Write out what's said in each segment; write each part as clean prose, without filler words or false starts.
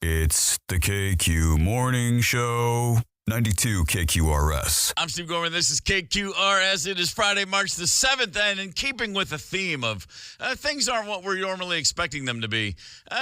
It's the KQ Morning Show, 92 KQRS. I'm Steve Gorman. This is KQRS. It is Friday, March the 7th, and in keeping with the theme of things aren't what we're normally expecting them to be,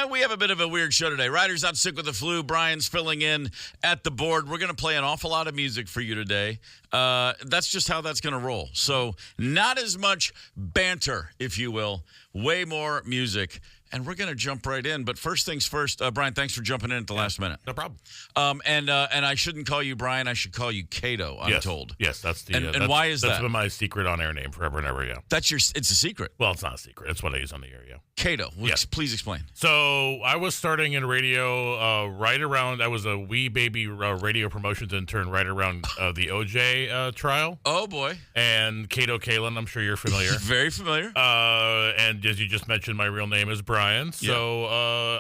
we have a bit of a weird show today. Ryder's out sick with the flu. Brian's filling in at the board. We're going to play an awful lot of music for you today. That's just how that's going to roll. So not as much banter, if you will. Way more music. And we're going to jump right in. But first things first, Brian, thanks for jumping in at the last minute. No problem. And I shouldn't call you Brian. I should call you Cato, I'm told. Yes, that's the... And why is that? That's been my secret on-air name forever and ever, yeah. It's a secret. Well, it's not a secret. It's what I use on the air, yeah. Cato, Yes. Please explain. So I was starting in radio right around... I was a wee baby radio promotions intern right around the OJ trial. Oh, boy. And Cato Kalen, I'm sure you're familiar. Very familiar. And as you just mentioned, my real name is Brian. So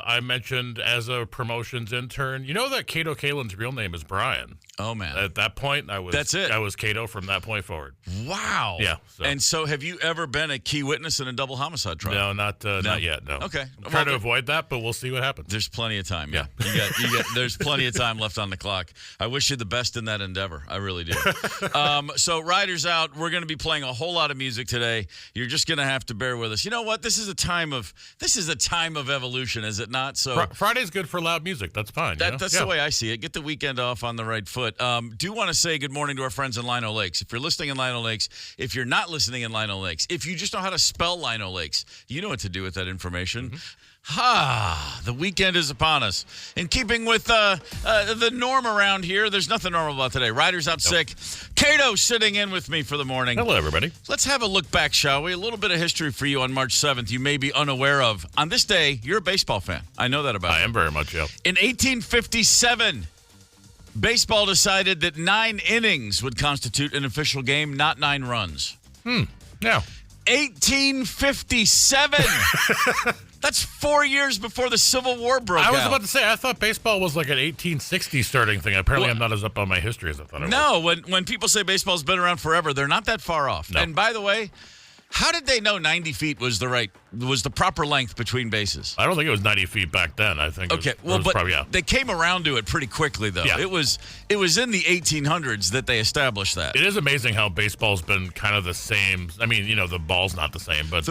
I mentioned as a promotions intern, you know that Cato Kalen's real name is Brian. Oh, man. At that point, That's it. I was Cato from that point forward. Wow. Yeah. And so have you ever been a key witness in a double homicide trial? No, not yet, no. Okay. I'm trying to avoid that, but we'll see what happens. There's plenty of time, yeah. There's plenty of time left on the clock. I wish you the best in that endeavor. I really do. So Ryder's out. We're going to be playing a whole lot of music today. You're just going to have to bear with us. You know what? This is a time of evolution, is it not? So Friday's good for loud music. That's fine. That's the way I see it. Get the weekend off on the right foot. Do want to say good morning to our friends in Lino Lakes. If you're listening in Lino Lakes, if you're not listening in Lino Lakes, if you just know how to spell Lino Lakes, you know what to do with that information. The weekend is upon us. In keeping with the norm around here, there's nothing normal about today. Ryder's out sick. Cato sitting in with me for the morning. Hello, everybody. Let's have a look back, shall we? A little bit of history for you on March 7th you may be unaware of. On this day, you're a baseball fan. I know that about you. I am very much, yeah. In 1857, baseball decided that 9 innings would constitute an official game, not 9 runs. Yeah. 1857. That's 4 years before the Civil War broke out. I was about to say, I thought baseball was like an 1860 starting thing. Apparently, I'm not as up on my history as I thought I was. No, when people say baseball's been around forever, they're not that far off. No. And by the way, how did they know 90 feet was the proper length between bases? I don't think it was 90 feet back then. I think Okay, it was probably, yeah. They came around to it pretty quickly, though. Yeah. It was in the 1800s that they established that. It is amazing how baseball's been kind of the same. I mean, the ball's not the same, but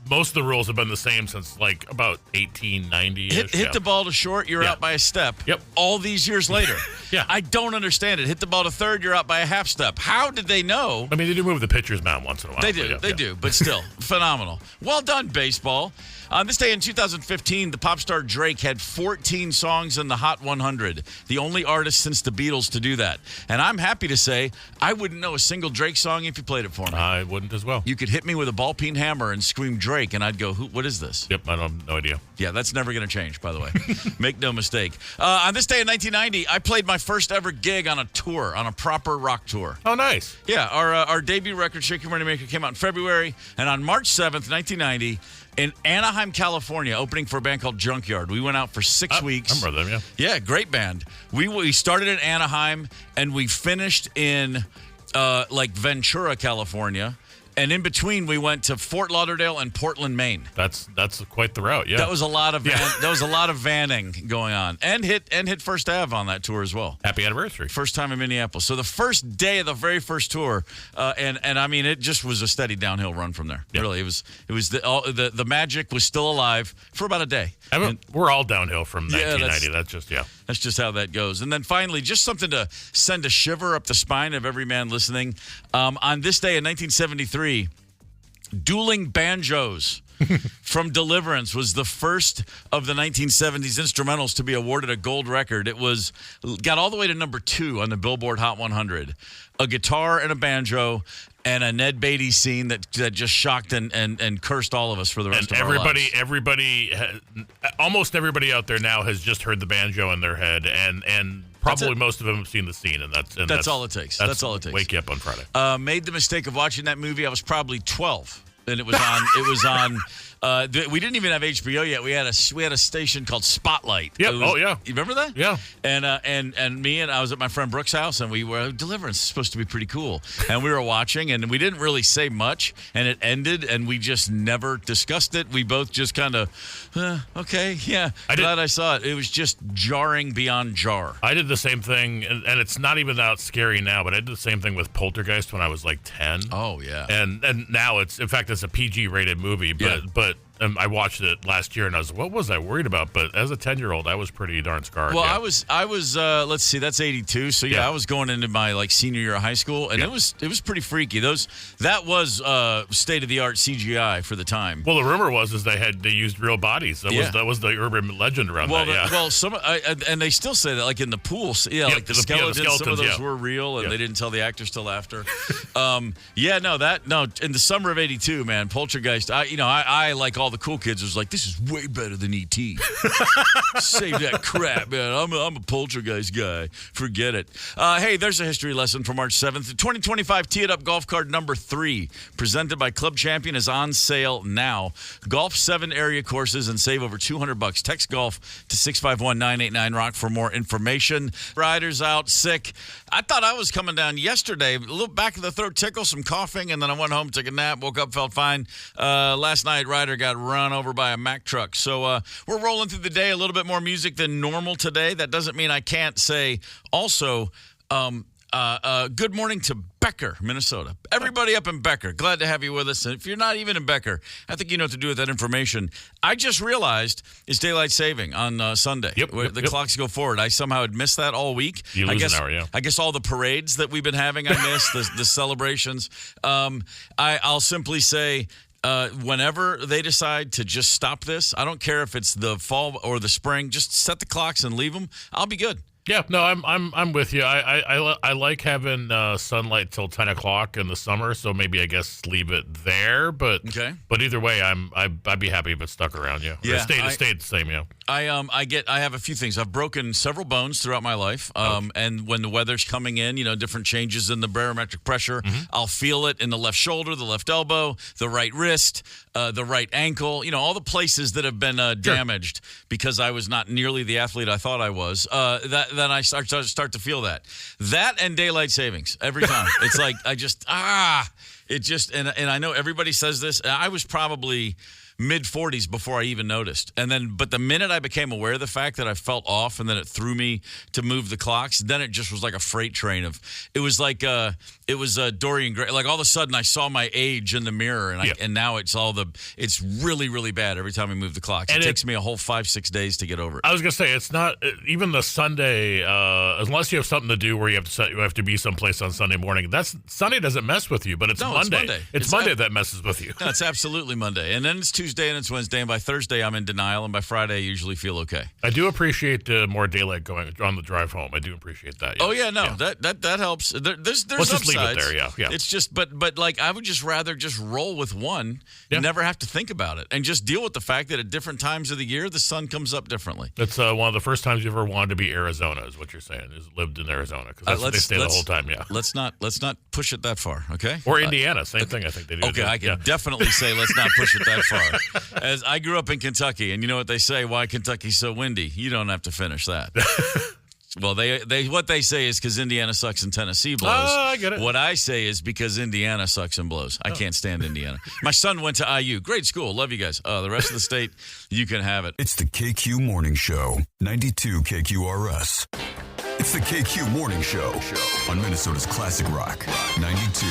most of the rules have been the same since like about 1890-ish. Hit the ball to short, you're out by a step. Yep. All these years later. Yeah. I don't understand it. Hit the ball to third, you're out by a half step. How did they know? I mean, they do move the pitcher's mound once in a while. They do, but still, phenomenal. Well done, baseball. On this day in 2015, the pop star Drake had 14 songs in the Hot 100, the only artist since the Beatles to do that. And I'm happy to say I wouldn't know a single Drake song if you played it for me. I wouldn't as well. You could hit me with a ball-peen hammer and scream Drake, and I'd go, what is this? Yep, I have no idea. Yeah, that's never going to change, by the way. Make no mistake. On this day in 1990, I played my first ever gig on a tour, on a proper rock tour. Oh, nice. Yeah, our debut record, Shake Your Money Maker, came out in February, and on March 7th, 1990, in Anaheim, California, opening for a band called Junkyard. We went out for 6 weeks. I remember them, yeah. Yeah, great band. We started in Anaheim, and we finished in Ventura, California. And in between, we went to Fort Lauderdale and Portland, Maine. That's quite the route, yeah. That was a lot of vanning going on, and hit First Ave on that tour as well. Happy anniversary! First time in Minneapolis. So the first day of the very first tour, and I mean it just was a steady downhill run from there. Yeah. Really, it was the magic was still alive for about a day. We're all downhill from 1990. That's just how that goes. And then finally, just something to send a shiver up the spine of every man listening. On this day in 1973. Dueling Banjos from Deliverance was the first of the 1970s instrumentals to be awarded a gold record. It got all the way to number 2 on the Billboard Hot 100. A guitar and a banjo and a Ned Beatty scene that just shocked and cursed all of us for the rest of our lives. Almost everybody out there now has just heard the banjo in their head, and probably most of them have seen the scene, and that's all it takes. That's all it takes. Wake you up on Friday. Made the mistake of watching that movie. I was probably 12, and it was on We didn't even have HBO yet. We had a station called Spotlight. Yep. You remember that? Yeah. And I was at my friend Brooke's house, and we were Deliverance is supposed to be pretty cool, and we were watching, and we didn't really say much, and it ended, and we just never discussed it. We both just kind of, okay, yeah. Glad I saw it. It was just jarring beyond jar. I did the same thing, and it's not even that scary now, but I did the same thing with Poltergeist when I was like 10. Oh yeah. And now it's a PG rated movie, but I watched it last year, and I was, what was I worried about? But as a 10-year-old, I was pretty darn scarred. Well, I was. Let's see, that's 82. So yeah, I was going into my senior year of high school, and it was pretty freaky. That was state of the art CGI for the time. Well, the rumor was they used real bodies. That was the urban legend around that. Yeah. Well, and they still say that in the pools. Yeah, the skeletons. Some of those were real, and they didn't tell the actors till after. In the summer of 82, man, Poltergeist. I like all the cool kids was like, this is way better than E.T. Save that crap, man. I'm a Poltergeist guy. Forget it. Hey, there's a history lesson for March 7th. The 2025 Tee It Up Golf Cart number 3, presented by Club Champion, is on sale now. Golf 7 area courses and save over $200. Text golf to 651-989-ROCK for more information. Ryder's out sick. I thought I was coming down yesterday. A little back of the throat tickle, some coughing, and then I went home, took a nap, woke up, felt fine. Last night, Ryder got run over by a Mack truck. So we're rolling through the day, a little bit more music than normal today. That doesn't mean I can't say also good morning to Becker, Minnesota. Everybody up in Becker, glad to have you with us. And if you're not even in Becker, I think you know what to do with that information. I just realized it's daylight saving on Sunday. The clocks go forward. I somehow had missed that all week. You lose an hour, yeah. I guess all the parades that we've been having, I missed, the celebrations. I'll simply say, whenever they decide to just stop this, I don't care if it's the fall or the spring, just set the clocks and leave them. I'll be good. Yeah, no, I'm with you. I like having sunlight till 10 o'clock in the summer, so maybe I guess leave it there. But either way, I'd be happy if it stuck around. Yeah, it stayed the same. Yeah. I have a few things. I've broken several bones throughout my life, and when the weather's coming in, different changes in the barometric pressure, I'll feel it in the left shoulder, the left elbow, the right wrist, the right ankle. All the places that have been damaged because I was not nearly the athlete I thought I was. Then I start to feel that and daylight savings every time. It's like and I know everybody says this. I was probably mid-40s before I even noticed. But the minute I became aware of the fact that I felt off and then it threw me to move the clocks, then it just was like a freight train it was like Dorian Gray. Like all of a sudden I saw my age in the mirror and now it's really, really bad every time I move the clocks. It takes me a whole 5-6 days to get over it. I was going to say, it's not even the Sunday, unless you have something to do where you have to be someplace on Sunday morning. Sunday doesn't mess with you, but it's Monday. It's Monday that messes with you. No, it's absolutely Monday. And then it's Tuesday and it's Wednesday, and by Thursday I'm in denial, and by Friday I usually feel okay. I do appreciate more daylight going on the drive home. I do appreciate that. Yes. Oh yeah, no, that helps. There's Let's upsides. Just leave it there. Yeah. It's just, but I would just rather just roll with one and never have to think about it, and just deal with the fact that at different times of the year the sun comes up differently. That's one of the first times you ever wanted to be Arizona, is what you're saying. Is lived in Arizona, because that's where they stay the whole time. Yeah. Let's not push it that far, okay? Or Indiana, same thing. I think they do. Okay, I can definitely say let's not push it that far. As I grew up in Kentucky, and you know what they say, why Kentucky's so windy? You don't have to finish that. Well, what they say is because Indiana sucks and Tennessee blows. Oh, I get it. What I say is because Indiana sucks and blows. I can't stand Indiana. My son went to IU. Great school. Love you guys. The rest of the state, you can have it. It's the KQ Morning Show, 92 KQRS. It's the KQ Morning Show on Minnesota's Classic Rock, 92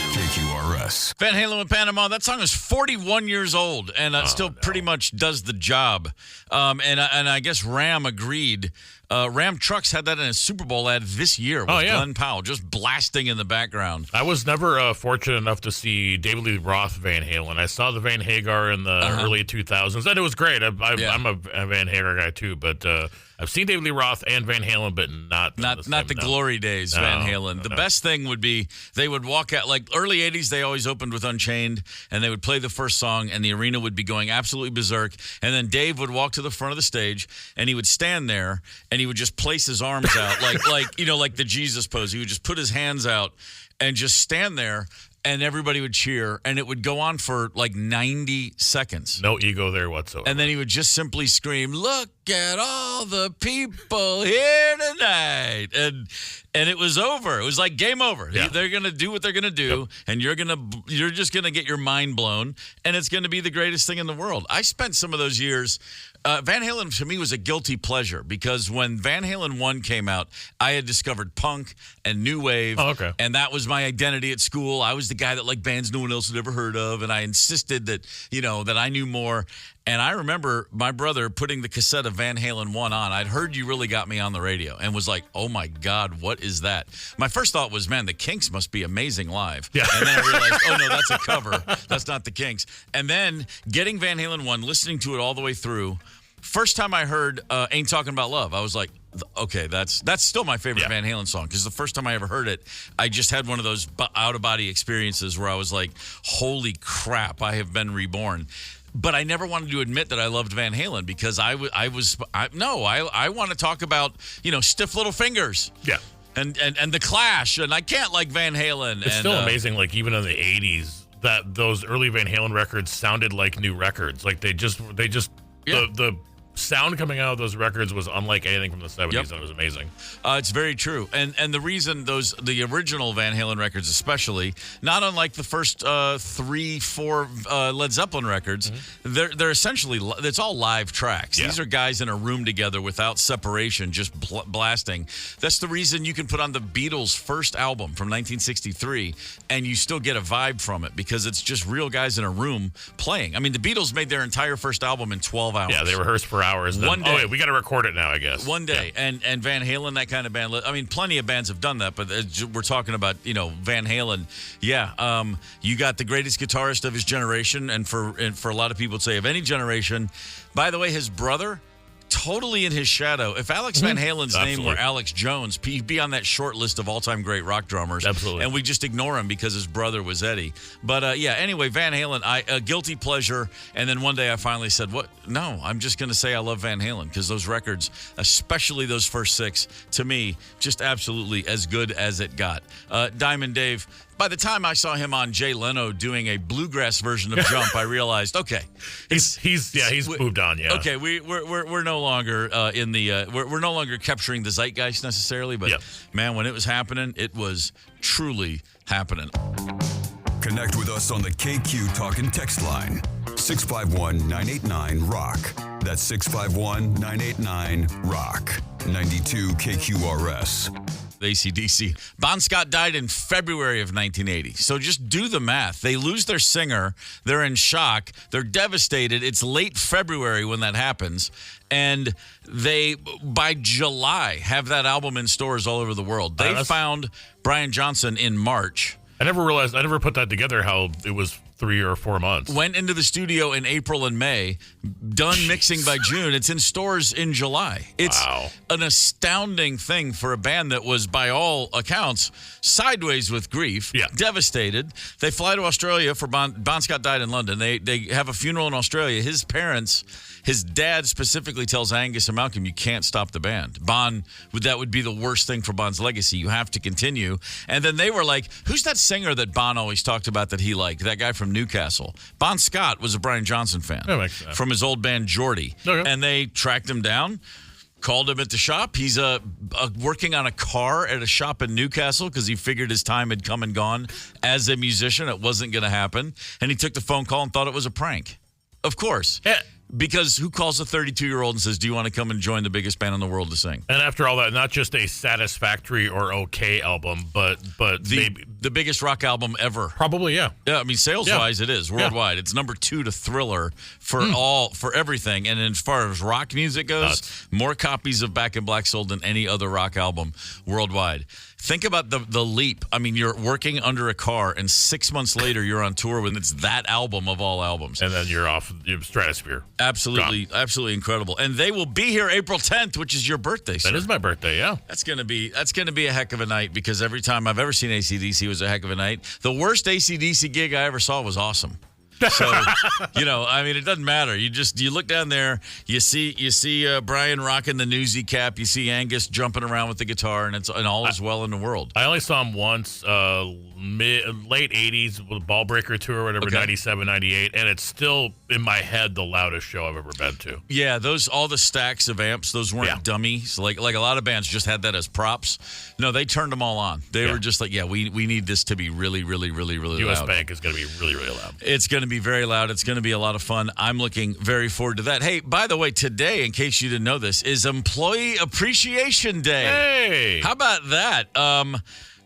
KQRS. Van Halen with Panama. That song is 41 years old and still pretty much does the job. And I guess Ram agreed. Ram Trucks had that in a Super Bowl ad this year with Glenn Powell just blasting in the background. I was never fortunate enough to see David Lee Roth Van Halen. I saw the Van Hagar in the early 2000s, and it was great. I'm a Van Hagar guy too, but I've seen David Lee Roth and Van Halen, but not the glory days. Van Halen. The best thing would be they would walk out like early 80s. They always opened with Unchained, and they would play the first song, and the arena would be going absolutely berserk. And then Dave would walk to the front of the stage, and he would stand there, and he would just place his arms out like the Jesus pose. He would just put his hands out and just stand there. and everybody would cheer, and it would go on for like 90 seconds. No ego there whatsoever. And then he would just simply scream, "Look at all the people here tonight." And it was over. It was like game over. Yeah. They're going to do what they're going to do, and you're just going to get your mind blown, and it's going to be the greatest thing in the world. I spent some of those years. Van Halen, to me, was a guilty pleasure because when Van Halen 1 came out, I had discovered punk and new wave, and that was my identity at school. I was the guy that liked bands no one else had ever heard of, and I insisted that, that I knew more. And I remember my brother putting the cassette of Van Halen 1 on. I'd heard You Really Got Me on the radio and was like, oh, my God, what is that? My first thought was, man, the Kinks must be amazing live. Yeah. And then I realized, oh, no, that's a cover. That's not the Kinks. And then getting Van Halen 1, listening to it all the way through, first time I heard Ain't Talking About Love, I was like, okay, that's still my favorite Van Halen song because the first time I ever heard it, I just had one of those out-of-body experiences where I was like, holy crap, I have been reborn. But I never wanted to admit that I loved Van Halen because I want to talk about, Stiff Little Fingers. Yeah. And the Clash, and I can't like Van Halen. It's still amazing, like even in the 80s, that those early Van Halen records sounded like new records. Like the sound coming out of those records was unlike anything from the 70s, and it was amazing. It's very true. And the reason the original Van Halen records especially, not unlike the first 3-4 Led Zeppelin records, they're essentially, it's all live tracks. These are guys in a room together without separation, just blasting. That's the reason you can put on the Beatles' first album from 1963, and you still get a vibe from it, because it's just real guys in a room playing. I mean, the Beatles made their entire first album in 12 hours. Yeah, they rehearsed for hours. Then, One day. Oh, wait, we got to record it now, I guess. One day. Yeah. And Van Halen, that kind of band. I mean, plenty of bands have done that, but we're talking about, Van Halen. Yeah, you got the greatest guitarist of his generation, and for a lot of people to say of any generation. By the way, his brother, totally in his shadow. If Alex Van Halen's name were Alex Jones, he'd be on that short list of all-time great rock drummers. Absolutely. And we just ignore him because his brother was Eddie. But, anyway, Van Halen, a guilty pleasure. And then one day I finally said, what? No, I'm just going to say I love Van Halen because those records, especially those first 6, to me, just absolutely as good as it got. Diamond Dave, by the time I saw him on Jay Leno doing a bluegrass version of Jump, I realized, okay, he's moved on. Yeah. Okay, we're no longer we're no longer capturing the zeitgeist necessarily, but man, when it was happening, it was truly happening. Connect with us on the KQ Talkin' text line, 651-989-ROCK. That's 651-989-ROCK. 92 KQRS. AC/DC. Bon Scott died in February of 1980. So just do the math. They lose their singer. They're in shock. They're devastated. It's late February when that happens. And they, by July, have that album in stores all over the world. They found Brian Johnson in March. I never put that together how it was 3 or 4 months. Went into the studio in April and May, done mixing by June. It's in stores in July. It's an astounding thing for a band that was, by all accounts, sideways with grief, devastated. They fly to Australia for Bon Scott died in London. They have a funeral in Australia. His parents, his dad specifically tells Angus and Malcolm, you can't stop the band. That would be the worst thing for Bon's legacy. You have to continue. And then they were like, who's that singer that Bon always talked about that he liked? That guy from Newcastle. Bon Scott was a Brian Johnson fan from his old band Geordie. Okay. And they tracked him down, called him at the shop. He's working on a car at a shop in Newcastle because he figured his time had come and gone as a musician. It wasn't going to happen. And he took the phone call and thought it was a prank. Of course. Yeah. Because who calls a 32-year-old and says, do you want to come and join the biggest band in the world to sing? And after all that, not just a satisfactory or okay album, but the biggest rock album ever. Probably, yeah. Yeah, I mean, sales-wise, it is worldwide. It's number 2 to Thriller for everything. And as far as rock music goes, more copies of Back in Black sold than any other rock album worldwide. Think about the leap. I mean, you're working under a car, and 6 months later, you're on tour with it's that album of all albums. And then you're off stratosphere. Absolutely, absolutely incredible. And they will be here April 10th, which is your birthday, sir. That is my birthday, yeah. That's gonna be a heck of a night because every time I've ever seen AC/DC was a heck of a night. The worst AC/DC gig I ever saw was awesome. So, I mean, it doesn't matter. You look down there, you see Brian rocking the Newsy cap, you see Angus jumping around with the guitar, and all is well in the world. I only saw him once, late 80s with Ball Breaker Tour or whatever, 97, 98, and it's still in my head the loudest show I've ever been to. Yeah, all the stacks of amps, those weren't dummies. Like a lot of bands just had that as props. No, they turned them all on. They were just like, we need this to be really, really, really, really US loud. Bank is going to be really, really loud. It's going to be very loud. It's going to be a lot of fun. I'm looking very forward to that. Hey, by the way, today, in case you didn't know this, is Employee Appreciation Day. Hey! How about that?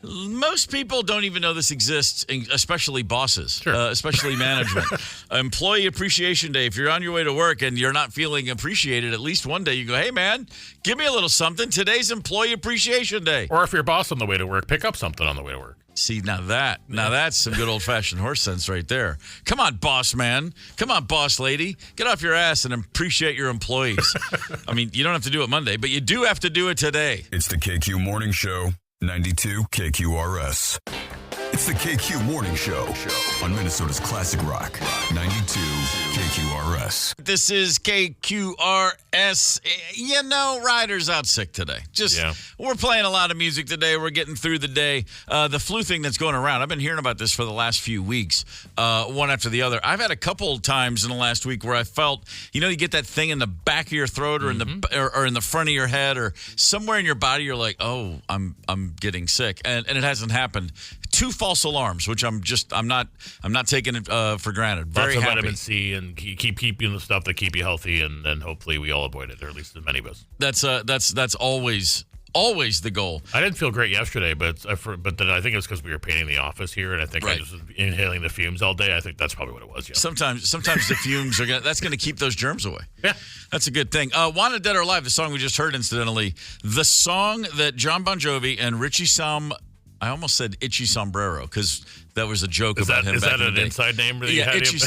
Most people don't even know this exists, especially bosses, especially management. Employee Appreciation Day. If you're on your way to work and you're not feeling appreciated, at least one day you go, hey, man, give me a little something. Today's Employee Appreciation Day. Or if you're boss on the way to work, pick up something on the way to work. See, now that's some good old-fashioned horse sense right there. Come on, boss man. Come on, boss lady. Get off your ass and appreciate your employees. I mean, you don't have to do it Monday, but you do have to do it today. It's the KQ Morning Show, 92 KQRS. It's the KQ Morning Show on Minnesota's Classic Rock, 92 KQRS. This is KQRS. Ryder's out sick today. We're playing a lot of music today. We're getting through the day. The flu thing that's going around, I've been hearing about this for the last few weeks, one after the other. I've had a couple times in the last week where I felt, you get that thing in the back of your throat or in the front of your head or somewhere in your body. You're like, oh, I'm getting sick, and it hasn't happened. 2 false alarms, which I'm not taking it for granted. Very Lots of happy. vitamin C and keep keeping the stuff that keep you healthy, and hopefully we all avoid it, or at least as many of us. That's always the goal. I didn't feel great yesterday, but then I think it was because we were painting the office here, and I think I just was inhaling the fumes all day. I think that's probably what it was. Yeah. Sometimes the fumes are that's going to keep those germs away. Yeah, that's a good thing. Wanted Dead or Alive, the song we just heard, incidentally, the song that John Bon Jovi and I almost said Itchy Sombrero because that was a joke about him. Is back that in an the day. Inside name? That Yeah, you Itchy.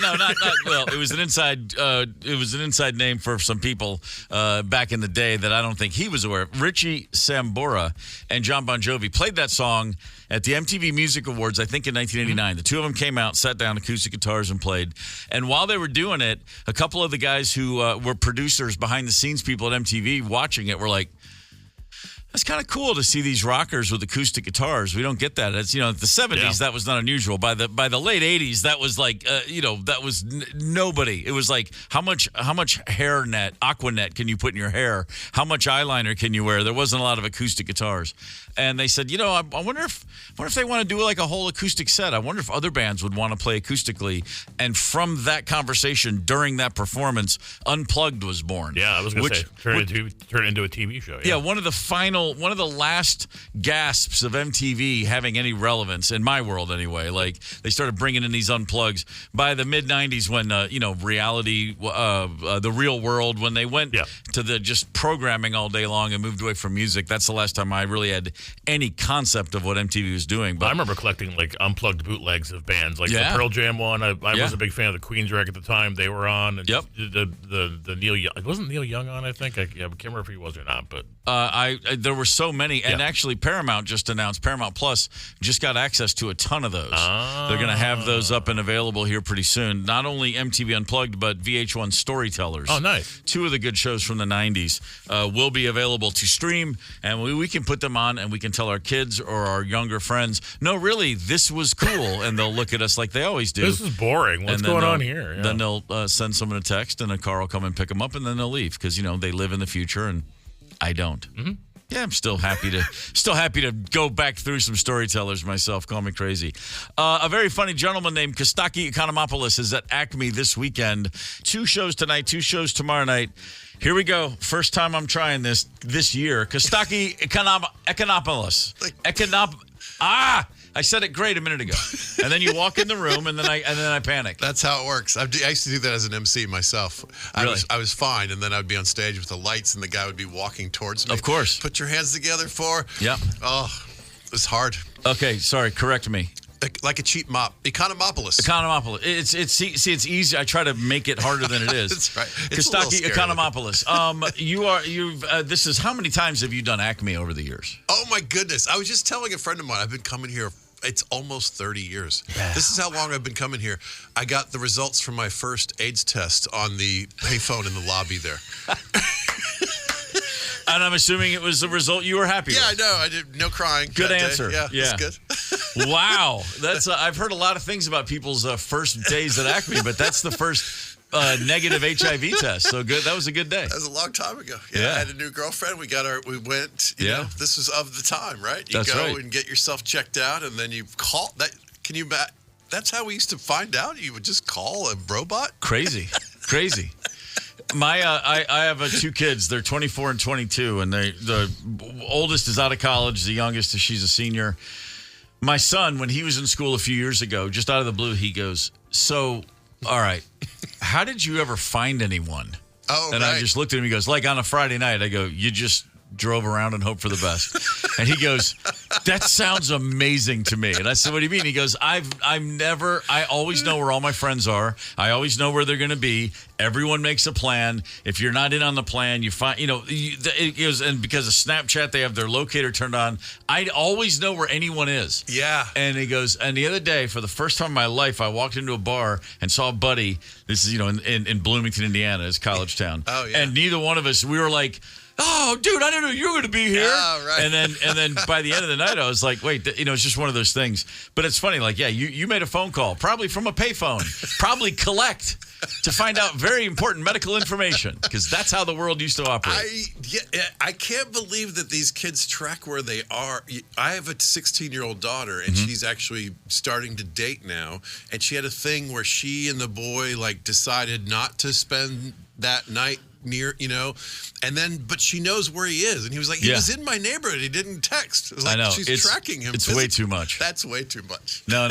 No, not. Well, it was an inside. It was an inside name for some people back in the day that I don't think he was aware of. Richie Sambora and John Bon Jovi played that song at the MTV Music Awards, I think in 1989. The two of them came out, sat down, acoustic guitars, and played. And while they were doing it, a couple of the guys who were producers, behind the scenes people at MTV, watching it, were like, that's kind of cool to see these rockers with acoustic guitars. We don't get that. It's the 70s that was not unusual. By the late 80s, that was like that was nobody. It was like how much aqua net can you put in your hair? How much eyeliner can you wear? There wasn't a lot of acoustic guitars. And they said, I wonder if they want to do like a whole acoustic set. I wonder if other bands would want to play acoustically. And from that conversation during that performance, Unplugged was born. Yeah, I was going to say turn it into a TV show. Yeah, one of the last gasps of MTV having any relevance in my world anyway. Like they started bringing in these unplugs by the mid '90s when reality, the real world, when they went to the just programming all day long and moved away from music. That's the last time I really had any concept of what MTV was doing. But I remember collecting like unplugged bootlegs of bands, like the Pearl Jam one. I was a big fan of the Queensrÿche at the time. They were on. And the Neil Young. It wasn't Neil Young on, I think. I can't remember if he was or not, but there were so many, and actually Paramount just announced, Paramount Plus just got access to a ton of those. They're going to have those up and available here pretty soon. Not only MTV Unplugged, but VH1 Storytellers. Oh, nice. 2 of the good shows from the 90s will be available to stream, and we can put them on, and we can tell our kids or our younger friends, no, really, this was cool, and they'll look at us like they always do. This is boring. What's going on here? Yeah. Then they'll send someone a text, and a car will come and pick them up, and then they'll leave because, they live in the future, and I don't. Mm-hmm. Yeah, I'm still happy to go back through some storytellers myself. Call me crazy. A very funny gentleman named Costaki Economopoulos is at Acme this weekend. 2 shows tonight, 2 shows tomorrow night. Here we go. First time I'm trying this year. Costaki Economopoulos. I said it great a minute ago. And then you walk in the room, and then I panic. That's how it works. I used to do that as an MC myself. Really? I was fine, and then I'd be on stage with the lights, and the guy would be walking towards me. Of course. Put your hands together for. Yeah. Oh, it was hard. Okay, sorry. Correct me. Like a cheap mop. Economopoulos. Economopoulos. It's easy. I try to make it harder than it is. That's right. It's Costaki Economopoulos. This is, how many times have you done Acme over the years? Oh my goodness. I was just telling a friend of mine, I've been coming here It's almost 30 years. Yeah. This is how long I've been coming here. I got the results from my first AIDS test on the payphone in the lobby there. And I'm assuming it was the result you were happy with. Yeah, I know. I did no crying. Good answer. Yeah, yeah. That's good. Wow. That's I've heard a lot of things about people's first days at Acme, but that's the first negative HIV test. So good. That was a good day. That was a long time ago. Yeah. I had a new girlfriend. We went, you know, this was of the time, right? You that's go right. and get yourself checked out, and then you call that. That's how we used to find out. You would just call a robot. Crazy. My I have 2 kids. They're 24 and 22, and the oldest is out of college. The youngest, she's a senior. My son, when he was in school a few years ago, just out of the blue, he goes, "So, all right, how did you ever find anyone?" Oh, and right. I just looked at him. He goes, "Like on a Friday night." I go, "You just drove around and hoped for the best." And he goes, "That sounds amazing to me." And I said, "What do you mean?" He goes, I always know where all my friends are. I always know where they're going to be. Everyone makes a plan. If you're not in on the plan, you find, it goes, and because of Snapchat, they have their locator turned on. I always know where anyone is. Yeah. And he goes, and the other day, for the first time in my life, I walked into a bar and saw a buddy. This is, in Bloomington, Indiana, his college town. Oh, yeah. And neither one of us, we were like, "Oh, dude, I didn't know you were going to be here." Oh, right. And then by the end of the night, I was like, wait, it's just one of those things. But it's funny, like, yeah, you made a phone call, probably from a payphone, probably collect to find out very important medical information, because that's how the world used to operate. I can't believe that these kids track where they are. I have a 16-year-old daughter, and she's actually starting to date now. And she had a thing where she and the boy decided not to spend that night near, but she knows where he is, and he was like, he was in my neighborhood, he didn't text. It was like, I know, she's tracking him. It's way too much. That's way too much. No,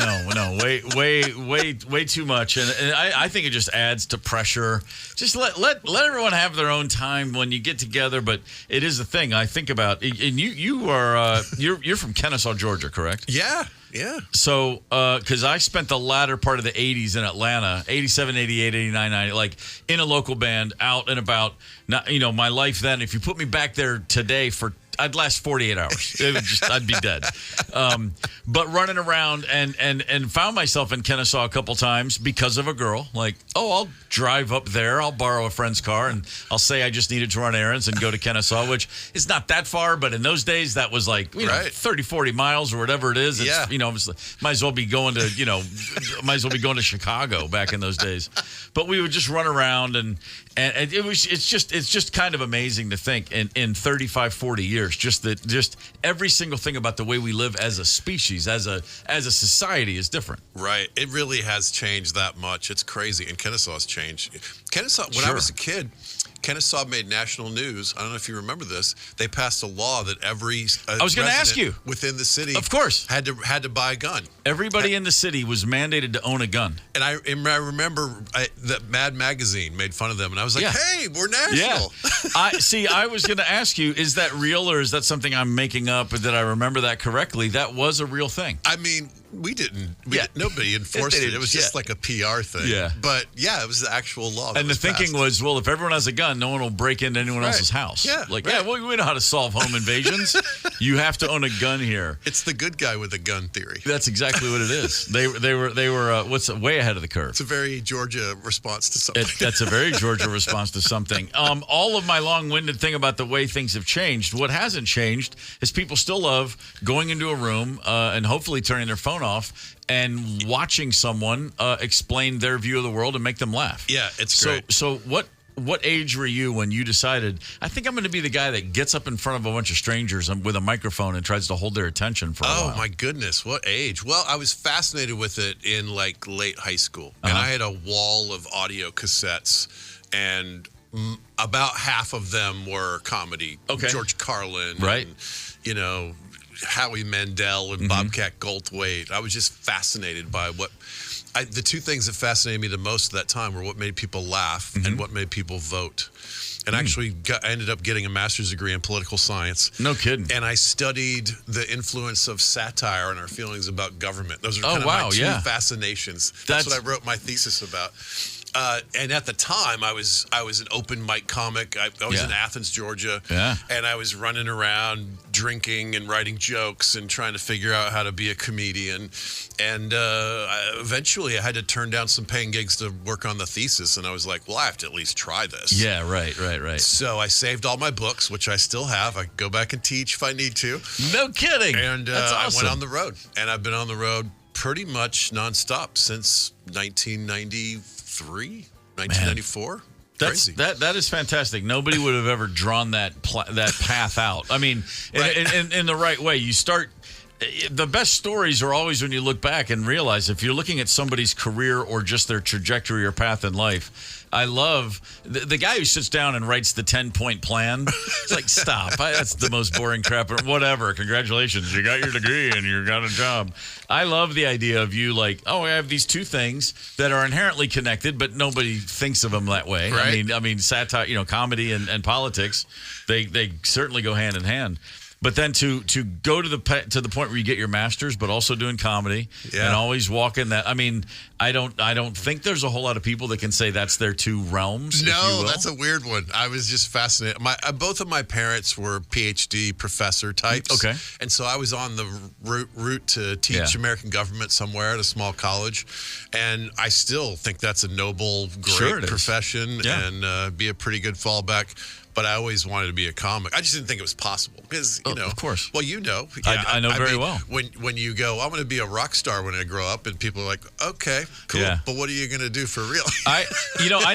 way too much, and I think it just adds to pressure. Just let everyone have their own time when you get together. But it is a thing I think about. And you are you're from Kennesaw, Georgia, correct? Yeah. Yeah. So, because I spent the latter part of the 80s in Atlanta, 87, 88, 89, 90, like in a local band, out and about. Not, my life then, if you put me back there today I'd last 48 hours. I'd be dead. But running around and found myself in Kennesaw a couple times because of a girl. Like, I'll drive up there. I'll borrow a friend's car, and I'll say I just needed to run errands and go to Kennesaw, which is not that far. But in those days, that was like, 30, 40 miles or whatever it is. It's, might as well be going to Chicago back in those days. But we would just run around, and it's just kind of amazing to think in 35, 40 years. Just every single thing about the way we live as a species, as a society, is different. Right. It really has changed that much. It's crazy. And Kennesaw's changed. Kennesaw, when I was a kid, Kennesaw made national news. I don't know if you remember this. They passed a law that every I was going to ask you within the city, of course, had to buy a gun. Everybody in the city was mandated to own a gun. And I remember that Mad Magazine made fun of them, and I was like, "Hey, we're national." Yeah. I was going to ask you, is that real, or is that something I'm making up? Did I remember that correctly? That was a real thing. I mean, nobody enforced it. It was just like a PR thing. Yeah. But it was the actual law. And the thinking was, well, if everyone has a gun, no one will break into anyone else's house. Yeah. Well, we know how to solve home invasions. You have to own a gun here. It's the good guy with a gun theory. That's exactly what it is. They were way ahead of the curve. It's a very Georgia response to something. That's a very Georgia response to something. All of my long-winded thing about the way things have changed, what hasn't changed is people still love going into a room and hopefully turning their phone off and watching someone explain their view of the world and make them laugh. Yeah, it's great. So what age were you when you decided, I think I'm going to be the guy that gets up in front of a bunch of strangers with a microphone and tries to hold their attention for a while? Oh, my goodness. What age? Well, I was fascinated with it in late high school. And I had a wall of audio cassettes, and about half of them were comedy. Okay. George Carlin. Right. And, Howie Mandel and Bobcat Goldthwait. I was just fascinated by the two things that fascinated me the most at that time were what made people laugh and what made people vote. And actually, I ended up getting a master's degree in political science. No kidding. And I studied the influence of satire on our feelings about government. Those are kind of my two fascinations. That's what I wrote my thesis about. And at the time, I was an open mic comic. I was in Athens, Georgia, and I was running around drinking and writing jokes and trying to figure out how to be a comedian. And eventually, I had to turn down some paying gigs to work on the thesis. And I was like, well, I have to at least try this. Yeah, right. So I saved all my books, which I still have. I go back and teach if I need to. No kidding. And That's awesome. I went on the road, and I've been on the road pretty much nonstop since 1993, 1994. Crazy. That is fantastic. Nobody would have ever drawn that path out. I mean, in the right way. You start. The best stories are always when you look back and realize if you're looking at somebody's career or just their trajectory or path in life. I love the guy who sits down and writes the 10-point plan. It's like, stop. That's the most boring crap. Or whatever. Congratulations. You got your degree and you got a job. I love the idea of you like, oh, I have these two things that are inherently connected, but nobody thinks of them that way. Right. I mean, satire, comedy and politics, they certainly go hand in hand. But then to go to the point where you get your master's, but also doing comedy and always walk in that. I mean, I don't think there's a whole lot of people that can say that's their two realms. No, that's a weird one. I was just fascinated. Both of my parents were PhD professor types. Okay, and so I was on the route to teach American government somewhere at a small college, and I still think that's a noble, great profession and be a pretty good fallback. But I always wanted to be a comic. I just didn't think it was possible because, of course. Well, I know very well. When you go, I'm going to be a rock star when I grow up, and people are like, okay, cool, but what are you going to do for real? I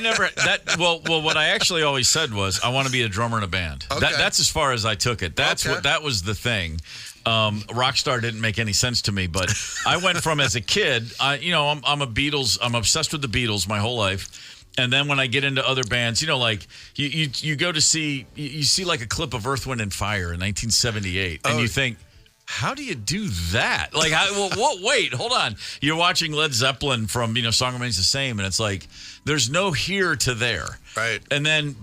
never what I actually always said was I want to be a drummer in a band. Okay. That's as far as I took it. That was the thing. Rockstar didn't make any sense to me, but I went from as a kid. I'm obsessed with the Beatles my whole life. And then when I get into other bands, like you go to see, you see like a clip of Earth, Wind, and Fire in 1978, and you think, how do you do that? Like, wait, hold on. You're watching Led Zeppelin from, Song Remains the Same, and it's like, there's no here to there. Right. And then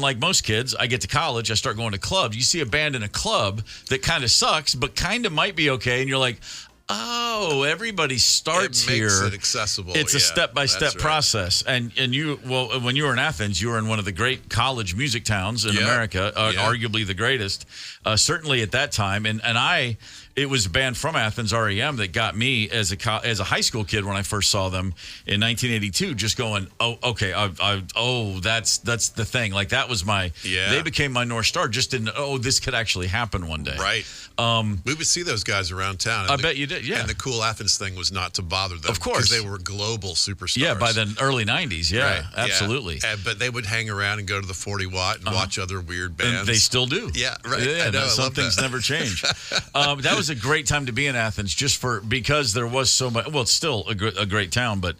like most kids, I get to college, I start going to clubs. You see a band in a club that kind of sucks, but kind of might be okay, and you're like, oh, everybody starts here. It makes it accessible. It's a step-by-step process. And when you were in Athens, you were in one of the great college music towns in America, arguably the greatest, certainly at that time. And it was a band from Athens, REM, that got me as a high school kid when I first saw them in 1982, just going, oh, okay, that's the thing. Like, that was they became my North Star, just in, this could actually happen one day. Right. We would see those guys around town. I bet you did, yeah. And the cool Athens thing was not to bother them. Of course. Because they were global superstars. Yeah, by the early 90s, right. Absolutely. Yeah. But they would hang around and go to the 40 Watt and watch other weird bands. And they still do. Yeah, right. Yeah, I know, some things never change. That was a great time to be in Athens, because there was so much. Well, it's still a great town, but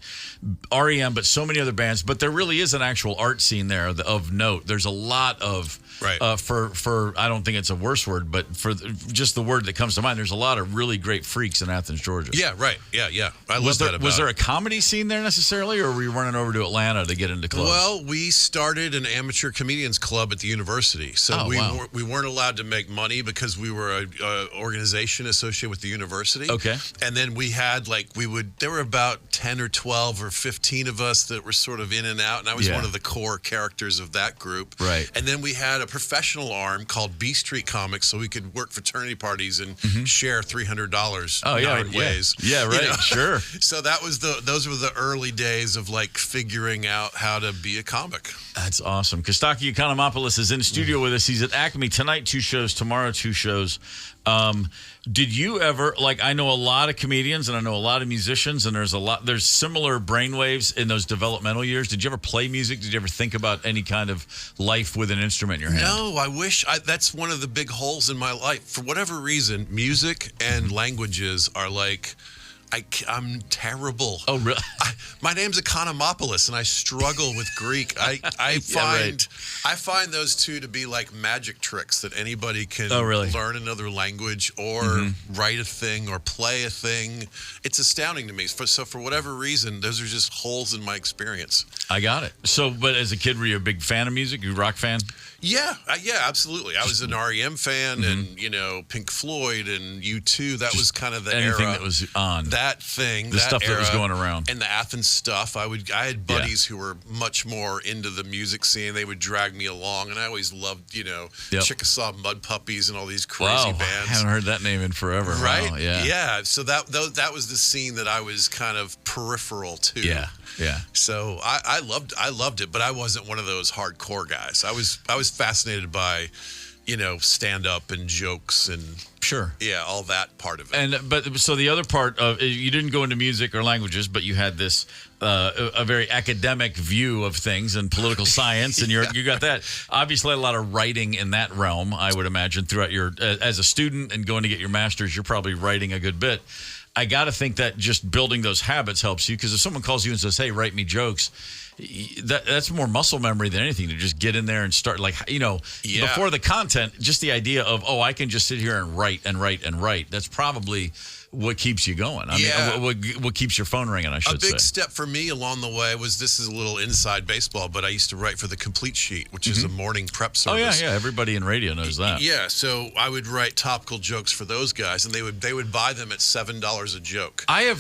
REM, but so many other bands. But there really is an actual art scene there of note. There's a lot of for I don't think it's a worse word, but for just the word that comes to mind, there's a lot of really great freaks in Athens, Georgia. Yeah, right. Yeah. I love that about it. Was there a comedy scene there necessarily, or were you running over to Atlanta to get into clubs? Well, we started an amateur comedians club at the university, so we weren't allowed to make money because we were an organization associated with the university. Okay. And then we had there were about 10 or 12 or 15 of us that were sort of in and out, and I was one of the core characters of that group. Right. And then we had a professional arm called B Street Comics, so we could work fraternity parties and share $300 nine ways. Yeah, right. Sure. So those were the early days of figuring out how to be a comic. That's awesome. Costaki Economopoulos is in studio with us. He's at Acme tonight, 2 shows, tomorrow 2 shows. Did you ever, I know a lot of comedians and I know a lot of musicians, and there's similar brainwaves in those developmental years. Did you ever play music? Did you ever think about any kind of life with an instrument in your hand? No, I wish. That's one of the big holes in my life. For whatever reason, music and languages are I'm terrible. Oh, really? My name's Economopoulos, and I struggle with Greek. I find those two to be like magic tricks that anybody can learn another language or write a thing or play a thing. It's astounding to me. So for whatever reason, those are just holes in my experience. I got it. So, but as a kid, were you a big fan of music? You a rock fan? Yeah, absolutely. I was an REM fan and, Pink Floyd and U2. That was kind of the anything era. that was on. that thing, the stuff era, that was going around, and the Athens stuff. I had buddies who were much more into the music scene. They would drag me along, and I always loved, Chickasaw Mud Puppies and all these crazy bands. I haven't heard that name in forever. Right? Wow, yeah. So that was the scene that I was kind of peripheral to. Yeah. So I loved it, but I wasn't one of those hardcore guys. I was fascinated by, stand up and jokes and sure, all that part of it. So the other part of you didn't go into music or languages, but you had this a very academic view of things and political science, and you got that. Obviously, a lot of writing in that realm. I would imagine throughout your as a student and going to get your master's, you're probably writing a good bit. I got to think that just building those habits helps you, because if someone calls you and says, "Hey, write me jokes," that's more muscle memory than anything, to just get in there and start, before the content, just the idea of, I can just sit here and write and write and write. That's probably what keeps you going. I mean, what keeps your phone ringing, I should say. A big step for me along the way was, this is a little inside baseball, but I used to write for the Complete Sheet, which is a morning prep service. Oh, yeah. Everybody in radio knows that. Yeah, so I would write topical jokes for those guys, and they would buy them at $7 a joke. I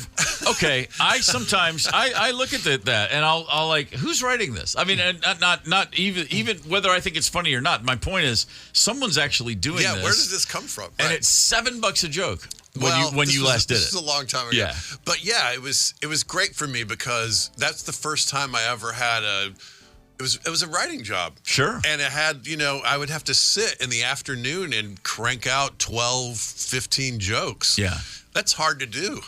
sometimes look at that, and I'll like, who's writing this? I mean, and not even whether I think it's funny or not. My point is, someone's actually doing this. Yeah, where does this come from? And it's $7 a joke. When you last did it. This is a long time ago. Yeah. But it was great for me, because that's the first time I ever had it was a writing job. Sure. And it had, I would have to sit in the afternoon and crank out 12, 15 jokes. Yeah. That's hard to do.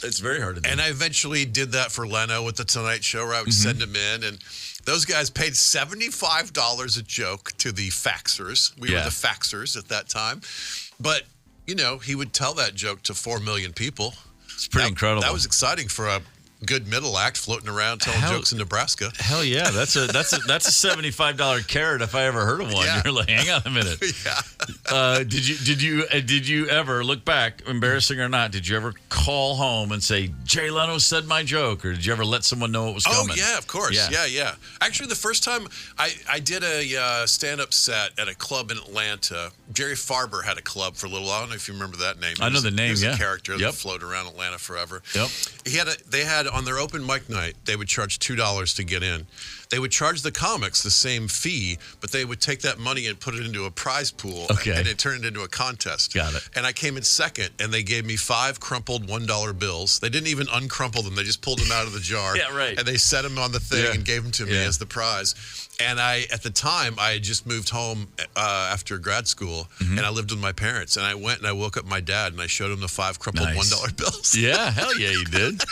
It's very hard to do. And I eventually did that for Leno with the Tonight Show, where I would send them in, and those guys paid $75 a joke to the faxers. We were the faxers at that time. But he would tell that joke to 4 million people. It's pretty incredible. That was exciting for a good middle act floating around telling jokes in Nebraska. Hell yeah, that's a $75 carrot if I ever heard of one. Yeah. You're like, hang on a minute. Yeah. Did you ever look back, embarrassing or not? Did you ever call home and say, Jay Leno said my joke, or did you ever let someone know it was coming? Oh yeah, of course. Yeah. Actually, the first time I did a stand-up set at a club in Atlanta. Jerry Farber had a club for a little while. I don't know if you remember that name. I know the name. He was a character that floated around Atlanta forever. Yep. They had on their open mic night, they would charge $2 to get in. They would charge the comics the same fee, but they would take that money and put it into a prize pool, and it turned it into a contest. Got it. And I came in second, and they gave me 5 crumpled $1 bills. They didn't even uncrumple them. They just pulled them out of the jar. Yeah, right. And they set them on the thing and gave them to me as the prize. And at the time, I had just moved home after grad school, and I lived with my parents. And I went and I woke up my dad, and I showed him the 5 crumpled $1 bills. Yeah, hell yeah, you did.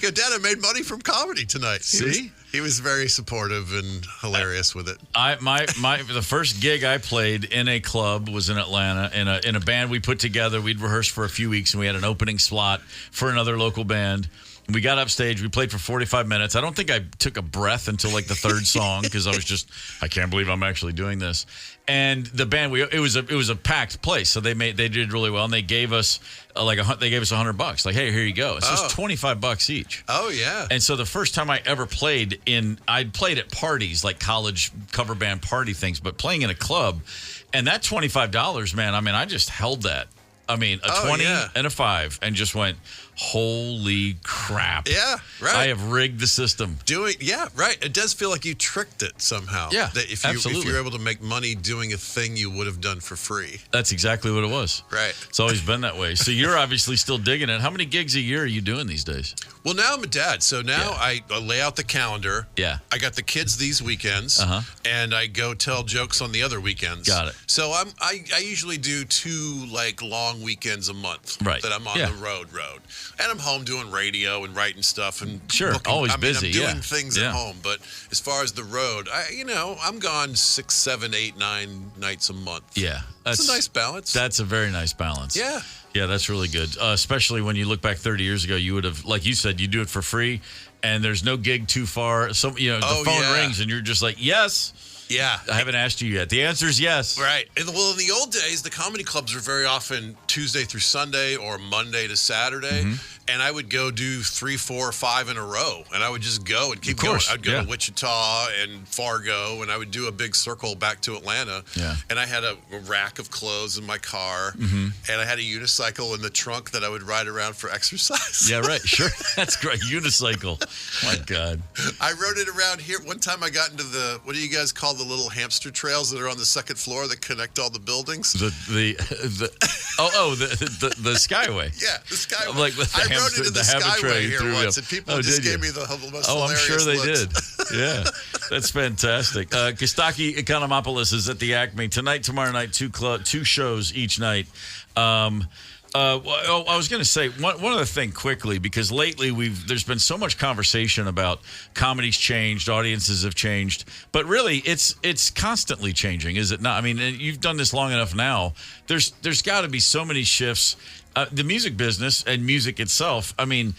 Go, Dad, I made money from comedy tonight. See? He was very supportive and hilarious with it. The first gig I played in a club was in Atlanta in a band we put together. We'd rehearsed for a few weeks, and we had an opening slot for another local band. We got upstage. We played for 45 minutes. I don't think I took a breath until like the third song, because I was just, I can't believe I'm actually doing this. And the band, it was a packed place, so they did really well, and they gave us $100. Like, hey, here you go. It's just $25 each. Oh yeah. And so the first time I ever played I'd played at parties, like college cover band party things, but playing in a club, and that $25, man. I mean, I just held that. I mean, a 20 and a 5, and just went, holy crap. Yeah, right. I have rigged the system. It does feel like you tricked it somehow. Yeah, that if you're able to make money doing a thing you would have done for free. That's exactly what it was. Right. It's always been that way. So you're obviously still digging it. How many gigs a year are you doing these days? Well, now I'm a dad, so now I lay out the calendar. Yeah. I got the kids these weekends, and I go tell jokes on the other weekends. Got it. So I usually do 2 like long weekends a month. Right. That I'm on the road. And I'm home doing radio and writing stuff and always busy. I'm doing things at home, but as far as the road, I'm gone 6, 7, 8, 9 nights a month. Yeah, that's a nice balance. That's a very nice balance. Yeah. Yeah, that's really good. Especially when you look back 30 years ago, you would have, like you said, you do it for free, and there's no gig too far. So the phone rings, and you're just like, yes. Yeah. I haven't asked you yet. The answer is yes. Right. And, well, in the old days, the comedy clubs were very often Tuesday through Sunday or Monday to Saturday. and I would go do 3, 4, 5 in a row, and I would just go and keep going. I'd go to Wichita and Fargo, and I would do a big circle back to Atlanta. Yeah. And I had a rack of clothes in my car, and I had a unicycle in the trunk that I would ride around for exercise. Yeah, right. Sure. That's great. Unicycle. My God. I rode it around here. One time I got into what do you guys call the little hamster trails that are on the second floor that connect all the buildings? The Skyway. Yeah, the Skyway. Like I rode into the Skyway here once, and people just gave me the most hilarious I'm sure they looks. did. Yeah, that's fantastic. Costaki Economopoulos is at the Acme tonight, tomorrow night, two shows each night. I was going to say one other thing quickly, because lately there's been so much conversation about comedy's changed, audiences have changed, but really it's constantly changing, is it not? I mean, you've done this long enough now. There's got to be so many shifts. The music business and music itself, I mean,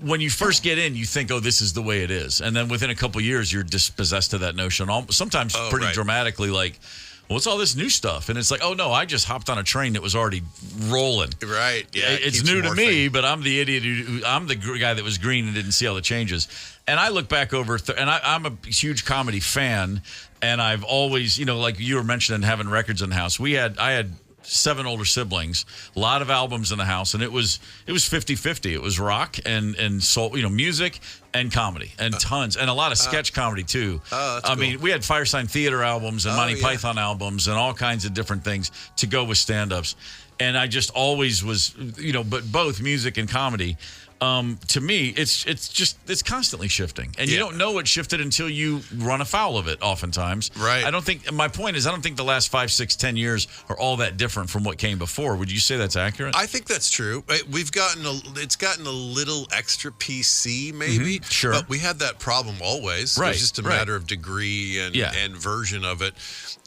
when you first get in, you think, oh, this is the way it is. And then within a couple of years, you're dispossessed to that notion, sometimes pretty dramatically, like, what's all this new stuff? And it's like, oh, no, I just hopped on a train that was already rolling. Right, yeah. It's new to me, but I'm the idiot I'm the guy that was green and didn't see all the changes. And I look back over, and I'm a huge comedy fan, and I've always, like you were mentioning, having records in the house. I had 7 older siblings, a lot of albums in the house, and it was 50-50. It was rock and soul, music and comedy, and tons, and a lot of sketch comedy too. That's cool. mean, we had Firesign Theater albums and Monty Python albums and all kinds of different things to go with stand-ups. And I just always was, but both music and comedy. To me, it's constantly shifting, and you don't know it shifted until you run afoul of it. Oftentimes, right? My point is, I don't think the last 5, 6, 10 years are all that different from what came before. Would you say that's accurate? I think that's true. It's gotten a little extra PC, maybe. Sure, but we had that problem always. Right, it's just a matter of degree and version of it.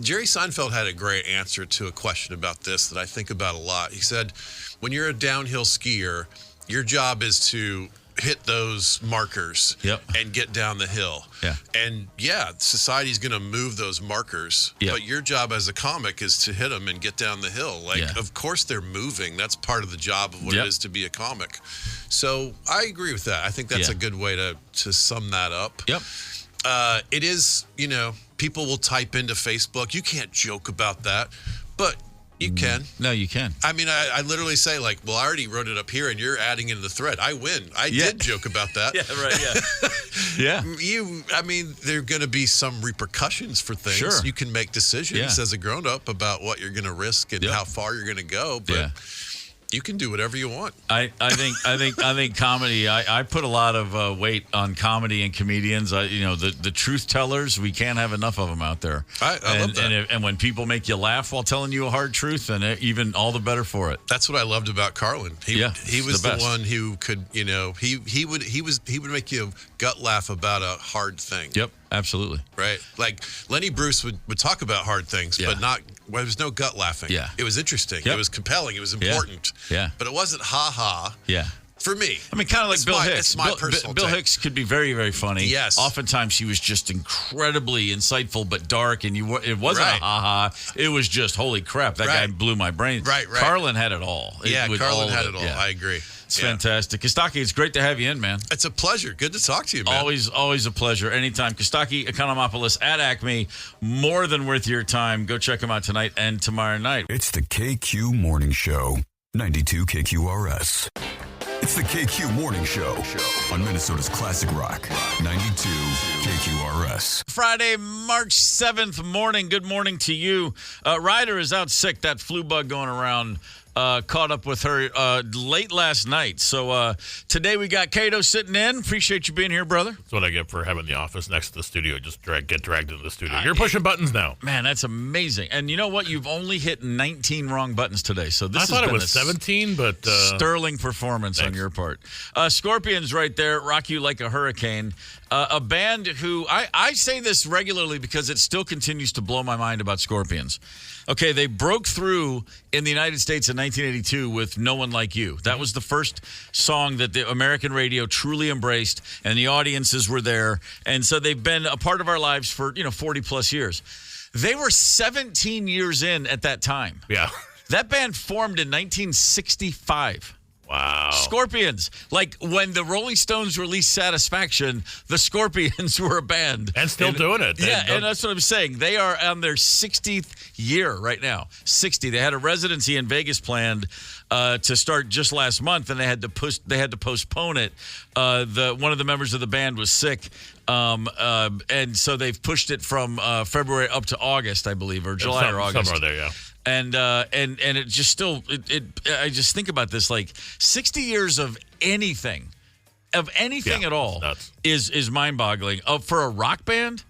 Jerry Seinfeld had a great answer to a question about this that I think about a lot. He said, when you're a downhill skier, your job is to hit those markers and get down the hill. Yeah. And society's going to move those markers, but your job as a comic is to hit them and get down the hill. Of course they're moving. That's part of the job of what it is to be a comic. So I agree with that. I think that's a good way to sum that up. Yep. It is, people will type into Facebook, you can't joke about that, but you can. No, you can. I mean, I literally say, I already wrote it up here, and you're adding into the thread. I win. I did joke about that. Yeah, right, yeah. There are going to be some repercussions for things. Sure. You can make decisions as a grown-up about what you're going to risk and how far you're going to go, but you can do whatever you want. I think comedy. I put a lot of weight on comedy and comedians. The truth tellers. We can't have enough of them out there. I love that. And when people make you laugh while telling you a hard truth, then even all the better for it. That's what I loved about Carlin. He was the one who could. He would make you gut laugh about a hard thing. Yep. Absolutely. Right. Like Lenny Bruce would talk about hard things, but there was no gut laughing. Yeah. It was interesting. Yep. It was compelling. It was important. Yeah. But it wasn't ha-ha. Yeah. For me. I mean, kind of like Bill Hicks. It's my personal Bill take. Hicks could be very, very funny. Yes. Oftentimes he was just incredibly insightful but dark, and it wasn't a ha-ha. It was just, holy crap, that guy blew my brain. Right. Carlin had it all. Carlin had it all. I agree. It's fantastic. Kostaki, it's great to have you in, man. It's a pleasure. Good to talk to you, man. Always a pleasure. Anytime. Kostaki Economopoulos at Acme. More than worth your time. Go check him out tonight and tomorrow night. It's the KQ Morning Show, 92 KQRS. It's the KQ Morning Show on Minnesota's Classic Rock, 92 KQRS. Friday, March 7th morning. Good morning to you. Ryder is out sick. That flu bug going around. Caught up with her late last night. So today we got Cato sitting in. Appreciate you being here, brother. That's what I get for having the office next to the studio. Just get dragged into the studio. You're pushing buttons now. Man, that's amazing. And you know what? You've only hit 19 wrong buttons today. So this I thought it was 17, but sterling performance on your part. Scorpions right there, rock you like a hurricane. A band who I say this regularly because it still continues to blow my mind about Scorpions. Okay, they broke through in the United States in 1982 with No One Like You. That was the first song that the American radio truly embraced, and the audiences were there. And so they've been a part of our lives for 40 plus years. They were 17 years in at that time. Yeah. That band formed in 1965. Wow. Wow. Scorpions. Like when the Rolling Stones released Satisfaction, the Scorpions were a band. And still doing it. And that's what I'm saying. They are on their 60th year right now. 60. They had a residency in Vegas planned to start just last month, and they had to postpone it. One of the members of the band was sick, and so they've pushed it from February up to August, I believe, or July or August. Somewhere there, yeah. And it just still I just think about this, like 60 years of anything at all is mind-boggling. For a rock band,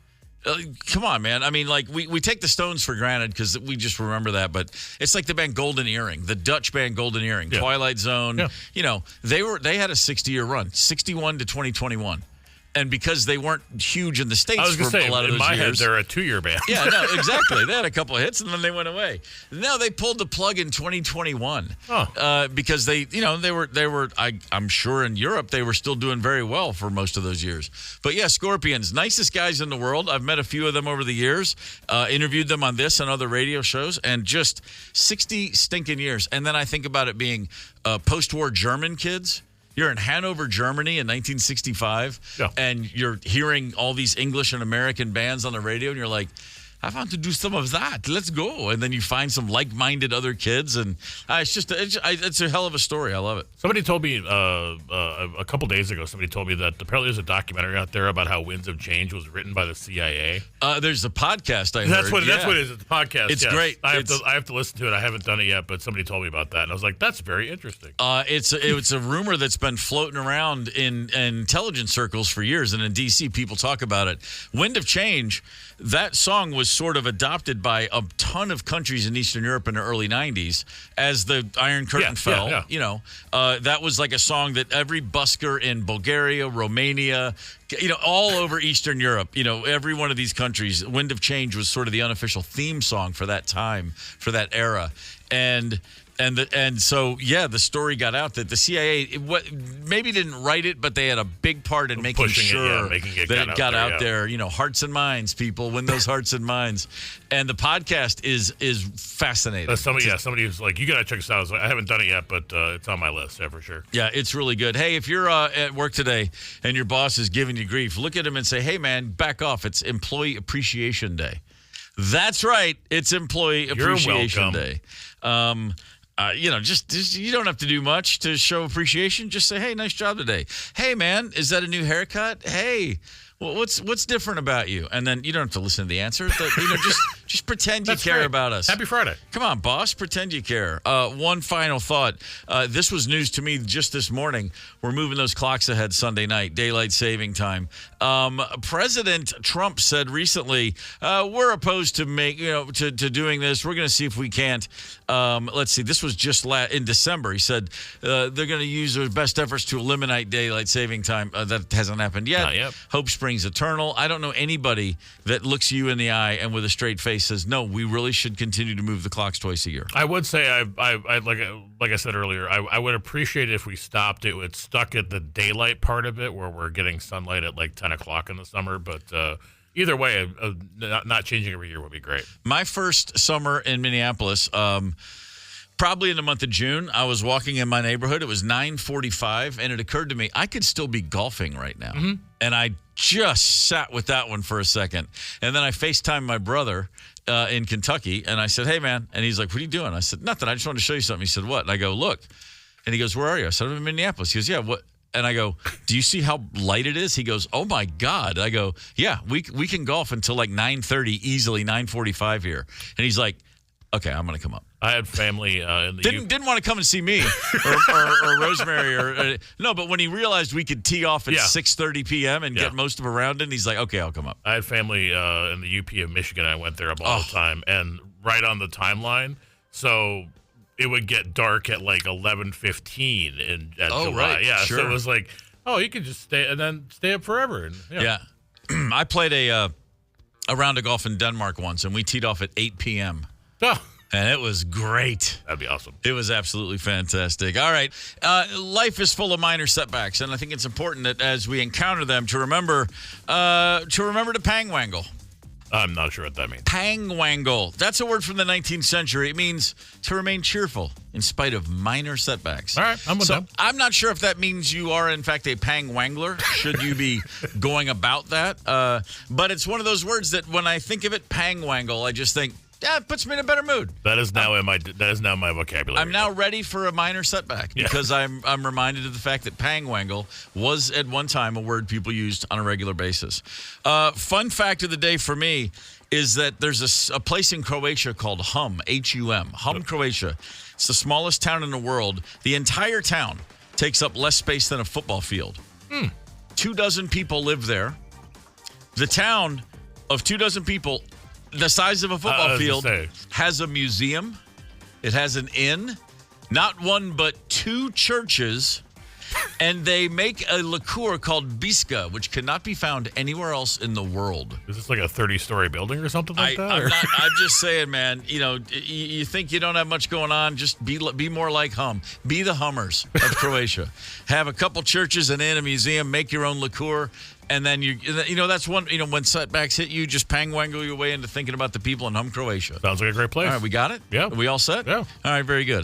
come on, man. I mean, like we take the Stones for granted because we just remember that, but it's like the band Golden Earring, the Dutch band Golden Earring, Twilight Zone. Yeah. You know, they had a 60-year run, 61 to 2021. And because they weren't huge in the States for a lot of those years. In my head, they're a 2-year band. Yeah, no, exactly. They had a couple of hits, and then they went away. No, they pulled the plug in 2021 because I'm sure in Europe, they were still doing very well for most of those years. But, yeah, Scorpions, nicest guys in the world. I've met a few of them over the years, interviewed them on this and other radio shows, and just 60 stinking years. And then I think about it being post-war German kids. You're in Hanover, Germany in 1965, and you're hearing all these English and American bands on the radio, and you're like, I want to do some of that. Let's go. And then you find some like-minded other kids, and it's a hell of a story. I love it. Somebody told me a couple days ago, that apparently there's a documentary out there about how Winds of Change was written by the CIA. There's a podcast I heard. That's what it is. It's a podcast. It's great. I have to listen to it. I haven't done it yet, but somebody told me about that, and I was like, that's very interesting. It's a rumor that's been floating around in intelligence circles for years, and in D.C. people talk about it. Wind of Change, that song was sort of adopted by a ton of countries in Eastern Europe in the early 90s as the Iron Curtain fell. Yeah. You know, that was like a song that every busker in Bulgaria, Romania, all over Eastern Europe, every one of these countries, Wind of Change was sort of the unofficial theme song for that time, for that era. And so, the story got out that the CIA maybe didn't write it, but they had a big part in making sure that it got out there. Hearts and minds, people, win those hearts and minds. And the podcast is fascinating. Somebody was like, you got to check this out. I was like, I haven't done it yet, but it's on my list, for sure. Yeah, it's really good. Hey, if you're at work today and your boss is giving you grief, look at him and say, hey, man, back off. It's Employee Appreciation Day. That's right. It's Employee Appreciation Day. Just you don't have to do much to show appreciation. Just say, hey, nice job today. Hey, man, is that a new haircut? Hey, well, what's different about you? And then you don't have to listen to the answer. Just pretend you care about us. Happy Friday. Come on, boss. Pretend you care. One final thought. This was news to me just this morning. We're moving those clocks ahead Sunday night, daylight saving time. President Trump said recently, we're opposed to to doing this. We're going to see if we can't. Let's see. This was just in December. He said they're going to use their best efforts to eliminate daylight saving time. That hasn't happened yet. Not yet. Hope springs eternal. I don't know anybody that looks you in the eye and with a straight face says, no, we really should continue to move the clocks twice a year. I would say, I like I said earlier, I would appreciate it if we stopped it. It's stuck at the daylight part of it where we're getting sunlight at like 10 o'clock in the summer. But either way, not changing every year would be great. My first summer in Minneapolis, probably in the month of June, I was walking in my neighborhood. It was 9:45, and it occurred to me I could still be golfing right now. Mm-hmm. And I just sat with that one for a second. And then I FaceTimed my brother in Kentucky, and I said, hey, man. And he's like, what are you doing? I said, nothing. I just wanted to show you something. He said, what? And I go, look. And he goes, where are you? I said, I'm in Minneapolis. He goes, yeah, what? And I go, do you see how light it is? He goes, oh, my God. I go, yeah, we can golf until like 9:30, easily 9:45 here. And he's like, okay, I'm going to come up. I had family in the didn't want to come and see me or Rosemary no, but when he realized we could tee off at 6:30 p.m. and get most of a round in, he's like, okay, I'll come up. I had family in the UP of Michigan. I went there all the time, and right on the timeline, so it would get dark at like 11:15 in July. Right, yeah, sure. So it was like, you could just stay and then stay up forever. And, I played a round of golf in Denmark once, and we teed off at 8 p.m. Oh. And it was great. That'd be awesome. It was absolutely fantastic. All right. Life is full of minor setbacks, and I think it's important that as we encounter them to remember to pang wangle. I'm not sure what that means. Pangwangle. That's a word from the 19th century. It means to remain cheerful in spite of minor setbacks. All right, I'm with that. I'm not sure if that means you are, in fact, a pangwangler, should you be going about that. But it's one of those words that when I think of it, pangwangle, I just think, yeah, it puts me in a better mood. That is now my vocabulary. I'm now ready for a minor setback because I'm reminded of the fact that pangwangle was at one time a word people used on a regular basis. Fun fact of the day for me is that there's a place in Croatia called Hum, H-U-M, Hum, Croatia. It's the smallest town in the world. The entire town takes up less space than a football field. 24 people live there. The town of 24 people, the size of a football field, has a museum. It has an inn, not one but 2 churches, and they make a liqueur called Biska, which cannot be found anywhere else in the world. Is this like a 30-story building or something like that? I'm just saying, man. You know, you think you don't have much going on? Just be more like Hum. Be the Hummers of Croatia. Have a couple churches, an inn, a museum. Make your own liqueur. And then that's one, when setbacks hit you, just pangwangle your way into thinking about the people in Hum, Croatia. Sounds like a great place. All right, we got it? Yeah. Are we all set? Yeah. All right, very good.